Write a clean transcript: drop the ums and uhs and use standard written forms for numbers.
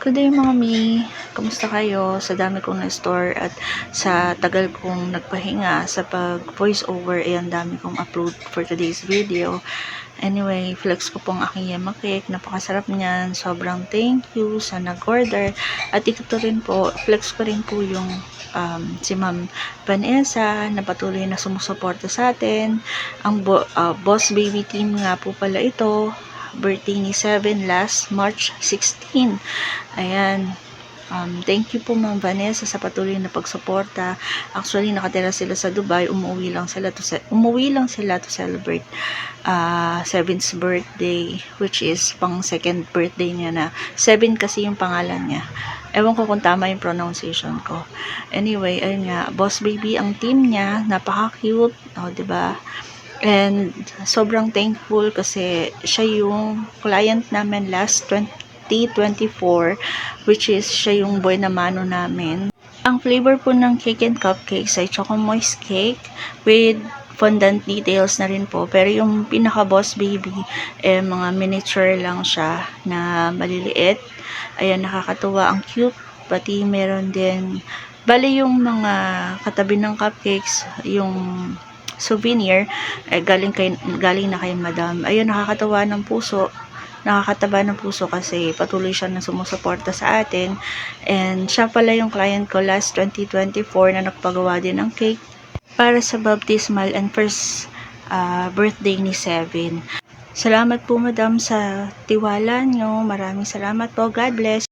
Good day mga mi! Kamusta kayo? Sa dami kong na-store at sa tagal kong nagpahinga sa pag voice over, ang dami kong upload for today's video. Anyway, flex ko pong aking yema cake. Napakasarap niyan. Sobrang thank you sa nag-order. At ito rin po, flex ko rin po yung si Ma'am Vanessa na patuloy na sumusuporta sa atin. Ang Boss Baby team nga po pala ito. Birthday ni Seven last March 16. Ayan. Thank you po Ma'am Vanessa sa patuloy na pagsuporta. Actually, nakatira sila sa Dubai. Umuwi lang sila to celebrate 7th birthday, which is pang second birthday niya na. 7 kasi yung pangalan niya. Ewan ko kung tama yung pronunciation ko. Anyway, ayun nga, Boss Baby ang team niya. Napaka-cute. Diba? And sobrang thankful kasi siya yung client namin last 2024, which is siya yung boy na mano namin. Ang flavor po ng cake and cupcakes ay choco moist cake with fondant details na rin po. Pero yung pinaka Boss Baby, mga miniature lang siya na maliliit. Ayan, nakakatuwa. Ang cute. Pati meron din, bali yung mga katabi ng cupcakes, yung souvenir, galing na kay Madam. Ayun, nakakataba ng puso kasi patuloy siya na sumusuporta sa atin. And siya pala yung client ko last 2024 na nagpagawa din ng cake para sa baptismal and first birthday ni Seven. Salamat po Madam sa tiwala nyo. Maraming salamat po. God bless.